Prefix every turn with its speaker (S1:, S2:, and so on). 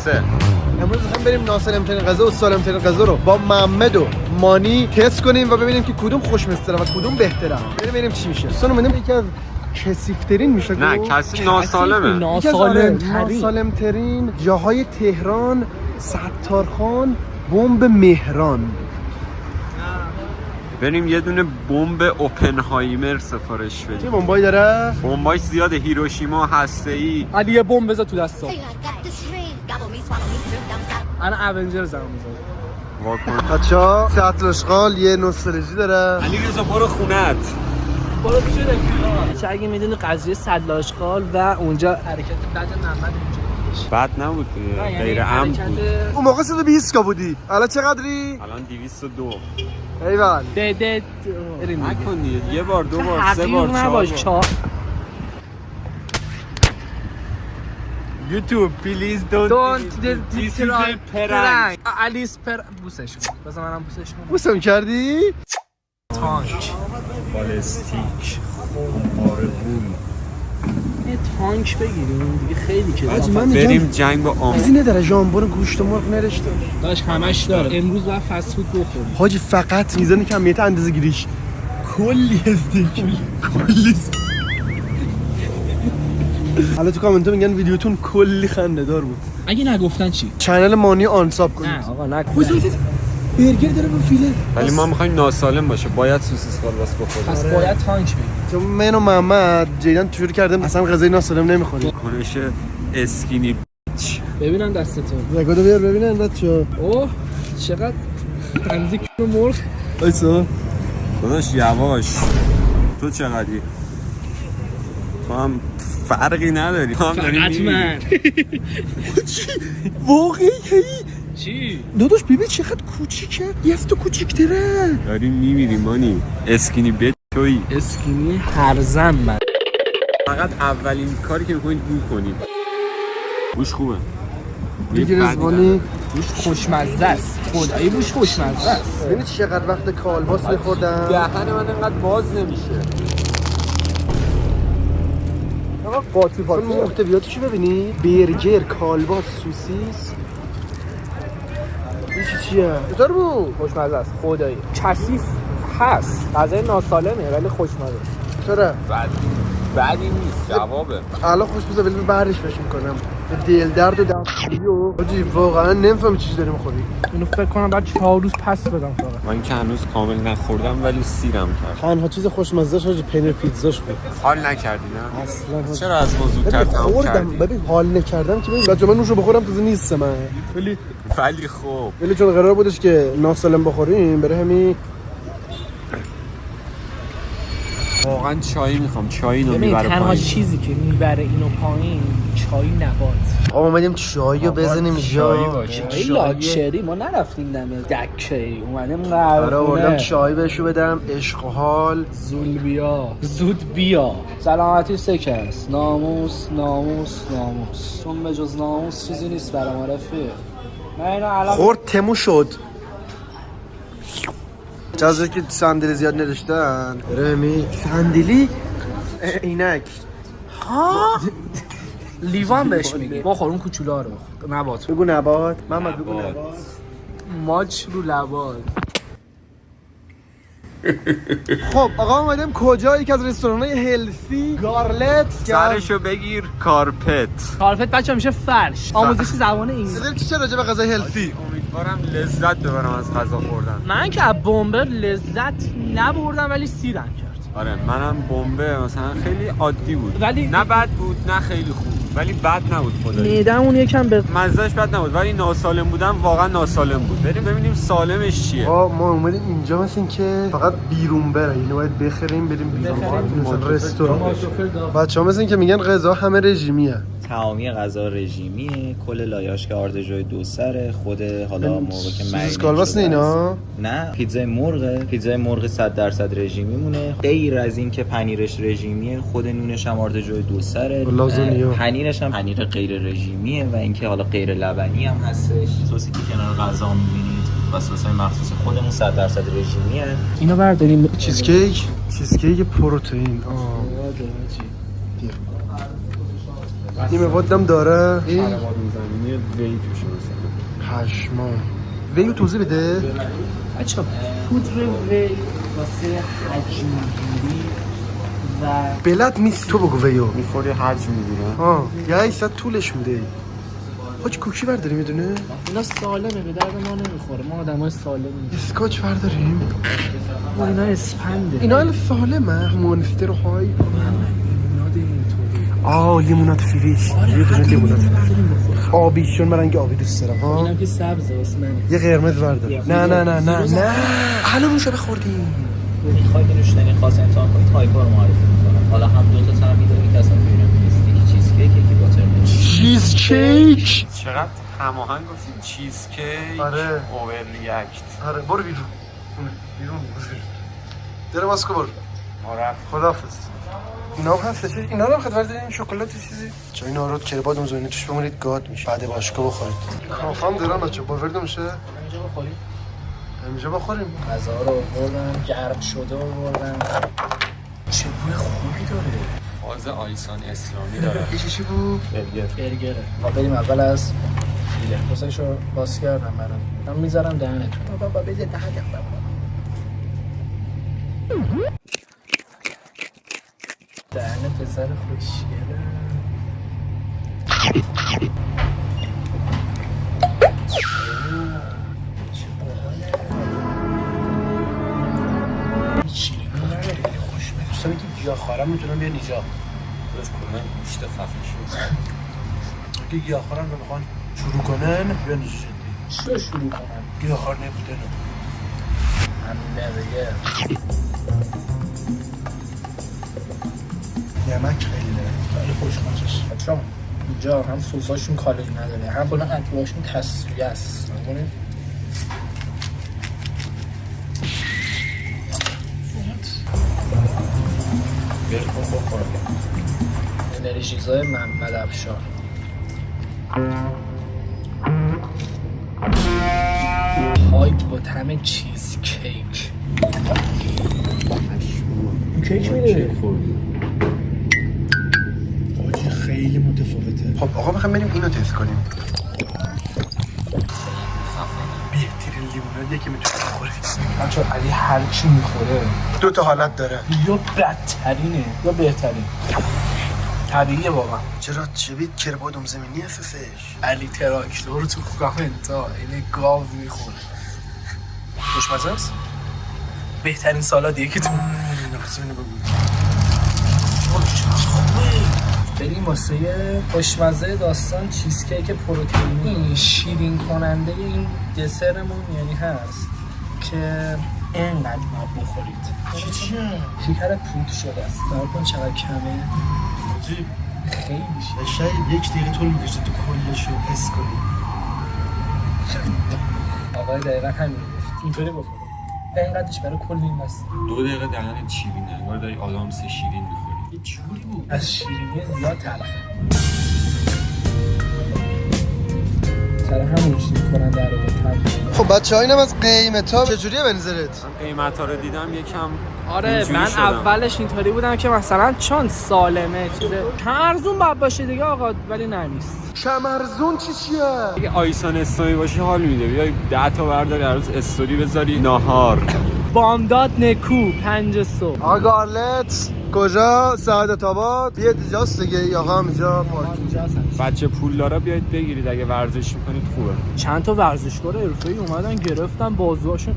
S1: 3.
S2: امروز می‌خوایم بریم ناسالم‌ترین غذا و سالم‌ترین غذا رو با محمد و مانی تست کنیم و ببینیم که کدوم خوشمزه‌تره و کدوم بهتره. ببینیم چی میشه. دوستان اومدیم یکی از کثیف‌ترین میشه.
S1: نه کسی ناسالمه.
S2: ناسالم‌ترین جاهای تهران، ستارخان، بمب مهران.
S1: بریم یه دونه بمب اوپنهایمر سفارش
S2: چه
S1: بدیم.
S2: بمبایی داره؟
S1: بمباش زیاده، هیروشیما، هسته‌ای.
S3: علی یه بمب بذار تو دستم. انا اونجرز هم میذارم.
S1: واکن.
S2: بچه‌ها ساعت الاشغال یه نوستالژی داره.
S1: علی رضا برو خونت.
S3: برو پیش رفیقا. چه اگه میدونی قضیه صدلاشغال و اونجا حرکت بعد محمد اونجا
S1: بد نبود دیگه. غیر امن بود.
S2: اون موقع 120 کا بودی. الان چقدری؟
S1: الان 202.
S2: ایول.
S3: ده
S1: نکن دیگه. یه بار، دو بار، سه بار، چهار بار. YouTube please don't this is a prank.
S3: علیس بوسش کن. بذار منم بوسش کنم.
S2: بوسم کردی؟
S3: تانک.
S1: بالستیک. خمارگون.
S3: یه تانک بگیریم دیگه خیلی که
S1: بریم جنگ با آمریکا.
S2: چیزی نداره ژامبون گوشت مرغ نرشته.
S3: داش همش داره. امروز باید فست فود بخوریم.
S2: حاجی فقط میزان کمیت اندازه‌گیریش کلی استیک کلی. حالا تو کامنت میگن ویدیوتون کلی خنده دار بود.
S3: اگه نگفتن چی؟
S2: چنل مانی آنساب کنید.
S3: نه آقا نکن.
S2: برگر داره با فیله.
S1: ولی ما میخوایم ناسالم باشه. باید سوسیس کالباس بخوریم.
S3: پس باید تانک بگیریم.
S2: چون من و محمد جیدن شروع کردیم اصلا غذای ناسالم نمیخوریم.
S1: کنش اسکینی بیچ.
S3: ببینم دستتون.
S2: رگادو بیار ببینن بچه‌ها.
S3: اوه چقدر اندازه کیلو مرغ.
S2: وایسا.
S1: داداش یواش. تو چقدری؟ تو هم فرقی نداری.
S3: فقط من.
S2: واقعی
S3: چی؟
S2: داداش ببین چقدر کوچیکه. یفت کوچیک‌تره.
S1: داریم میمیریم مانی. اسکینی بیچ تویی.
S3: اسکینی هرزن من.
S1: فقط اولین کاری که میکنید بو کنید. بوش خوبه.
S2: بگیر از مانی.
S3: بوش خوشمزه است. خدایی بوش خوشمزه است.
S2: ببین چقدر وقت کالباس می‌خوردم.
S1: دهن من انقدر باز نمیشه.
S2: آقا قاطی محتویاتشو ببینی. برگر، کالباس، سوسیس. این چیه؟ چطور بود؟
S3: خوشمزه است. خدایی. کثیف هست. غذای ناسالمه ولی خوشمزه.
S2: چرا؟
S1: بعدی نیست. جوابه.
S2: الان خوشمزه ولی بعدش فکر می‌کنم. دل درد و دستگیری و حاجی واقعا نمی‌فهمی چی داری می‌خوری.
S3: اینو فکر کنم بعد 4 روز پس بدم فقط.
S1: من که هنوز کامل نخوردم ولی سیرم کرد.
S2: تنها چیز خوشمزه‌ش حاجی پنیر پیتزاش بود.
S1: حال نکردی نه؟
S2: اصلا
S1: چرا از ما زودتر تمام
S2: خوردم.
S1: کردی؟
S2: ببین حال نکردم که ببین بچه‌ها من نوشو بخورم تازه نیست من.
S1: ولی خوب.
S2: ولی چون قرار بودش که ناسالم بخوریم برای همین
S1: واقعا چای میخوام. چای اینو
S3: ببین
S1: میبره
S3: تنها
S1: پایین.
S3: چیزی که میبره اینو پایین چای نبات.
S2: آقا اومدیم چای رو بزنیم اینجا.
S3: چای لاکچری ما نرفتیم دم دکه اومدیم
S2: آره
S3: قهوه
S2: اوردم چای بهشو بدم. عشق و حال.
S3: زود بیا سلامتی سکست. ناموس چون به جز ناموس چیزی نیست برای ما رفیق. نه اینا الان
S2: خورد تمو شد. جزایی که صندلی زیاد نداشتن رمی صندلی اینک
S3: لیوان بهش میگه. بخور اون کوچولا رو. نبات
S2: بگو نبات. محمد بگو نبات.
S3: ماچ رو لبات.
S2: خب آقا اومدیم کجا؟ یکی از رستوران‌های هلسی گارلت.
S1: سرشو بگیر کارپت.
S3: کارپت بچه میشه فرش. آموزش زبان انگلیسی.
S2: دل چی راجع به غذای هلسی؟
S1: امیدوارم لذت ببرم از غذا خوردن.
S3: من که از بمبر لذت نبردم ولی سیرم کرد.
S1: آره منم بمبه مثلا خیلی عادی بود.
S3: ولی
S1: نه بد بود نه خیلی خوب. ولی بد نبود خدایی.
S3: معده‌مون یکم به
S1: مزهش بد نبود ولی ناسالم بودن واقعا ناسالم بود. بریم ببینیم سالمش چیه.
S2: ما اومدیم اینجا مثل این که فقط بیرون بره. اینو باید بخریم بریم بیرون. مثلا رستوران. بچه‌ها مثل این که میگن غذا همه رژیمیه.
S4: تمامی غذا رژیمیه. کل لایه‌اش که آردژوی دو سره. خود حالا مرغ که
S2: سوسیس کالباس اینا.
S4: نه پیتزای مرغ 100% رژیمی مونه. غیر از این که پنیرش رژیمیه خود نونش هم آردژوی دو سره. پنیرش هم پنیر غیر رژیمیه و اینکه حالا غیر لبنی هم هستش. سوسی که کنار غذا می‌بینید و سس‌های مخصوص خودمون 100% رژیمیه.
S3: اینو برداریم.
S2: چیزکیک پروتئین. این موادم داره.
S1: خرابات زمینی وی توشه مثلا.
S2: پشما. ویو توضیح بده.
S3: بچه پودر وی واسه حجم‌گیری و
S2: بلد نیست تو بگو ویو.
S1: میخوری حجم میگیره.
S2: ها یه ایسا طولش میده. حاج کوکی برداریم میدونه؟
S3: اینا سالمه، به درد ما نمیخوره، ما آدمای سالمی.
S2: اسکاچ برداریم.
S3: و اینا اسپنده.
S2: اینا الان سالمه. مونستر های.
S3: اینا
S2: آه لیمونات فریش. یه دونه لیمونات آبیشون من رنگ آبی دوست دارم. ها
S3: اینم که سبزه واسه منه.
S2: یه قرمز بردار. نه الان اونجا بخوردیم.
S4: میخوای نوشیدنی خاص امتحان کنی تایپا رو معرفی میکنم. حالا هم دو تا طعمی داره که اصلا تو ایران نیست. چیز کیک یکی باترملون.
S2: چیز کیک.
S1: چقدر هماهنگ گفتیم چیز کیک.
S2: آره.
S1: اوور ریاکت.
S2: آره برو بیرون. در ماسکو برو. خداحافظ. اینا هم هستش. اینا رو خدمت دارین شکلات چیزی. چه اینا رو کرباد اونجا توش بمونید گاد میشه. بعد باشگاه بخورید. کافم درام بچه باورد میشه.
S3: اینجا بخوریم.
S2: اینجا بخوریم.
S3: غذا رو آوردن، گرم شده آوردن. چه بوی خوبی داره.
S1: فاز آیسان اسلامی داره.
S2: یه چیزی بود.
S3: برگره. ما بریم اول از فیله. واسهشو باز کردم من میذارم دهنتون. بابا بده دهنت بابا. دهن پسر خوشگله. چه باحاله. شیرینی نداره، خیلی خوشمزه. دوستانی که گیاهخوارن میتونن بیان اینجا.
S1: داشت کنن گوشت خفه شد.
S2: اگه گیاهخوارن رو میخوان شروع کنن بیان اینجا جدی.
S3: چرا شروع کنن؟
S2: گیاهخوار نبودن.
S3: همبرگر.
S2: نمک خیلی داره. خیلی خوشمزه.
S3: بچه‌ها اینجا هم سساشون کالری نداره، هم بالا انتواشون تصفیه است. نمونه
S4: برکن بخور.
S3: انرژیزای محمد افشار. هایت با طعم چیز کیک. کیک میده.
S2: آجی خیلی متفاوته. خب آقا میخوام بریم اینو تست کنیم. بهترین لیمونادیه که میتونید بخورید.
S3: بچه‌ها علی هر چی میخوره
S2: دو تا حالت داره.
S3: یا بدترینه یا بهترین. طبیعیه واقعا.
S2: چرا چبید کربادم زمینی اساسش.
S3: علی تراکتور تو کامنتا این گاو میخوره. خوشمزه است؟ بهترین سالادیه که تو
S2: نفس اینو بگو.
S3: بریم واسه خوشمزه داستان چیزکیک پروتئینی. شیرین کننده این دسرمون یعنی هست که اینقدر ما بخورید.
S2: چیه؟
S3: شکر پود شده است. نگاه کن چقدر کمه.
S2: عجیب.
S3: خیلی شد.
S2: شاید یک دقیقه طول می‌کشه تو کلش رو حس کنی.
S3: آقای دقیقا همین گفت. اینطوری گفت. اینقدرش برای کل این است.
S1: 2 دقیقه دهنت شیرینه. انگار داری آدامس شیرین می‌خوری.
S2: یه جوری بود.
S3: از شیرینی زیاد تلخه. سر همون شیرین کننده رو به تلخ.
S2: خب بچه‌ها اینم از قیمتا چجوریه به نظرت؟
S1: قیمتا رو دیدم یکم
S3: آره
S1: اینجوری
S3: من
S1: شدم.
S3: اولش اینطوری بودم که مثلا چون سالمه چیزه ارزون باید باشه دیگه آقا، ولی نه نیست.
S2: کمرزون چیه؟
S1: اگه آیسان اسلامی باشی حال میده. بیای 10 تا برداری هر روز استوری بذاری ناهار.
S3: بامداد نکو 5 صبح.
S2: آقا گارلت کجا؟ سعادت آباد. بیاید اینجاست دیگه. آقا هم اینجا
S1: بچه پولدارا بیاید بگیرید اگه ورزش میکنید خوبه.
S3: چند تا ورزشکار حرفه‌ای اومدن گرفتن بازوهاشون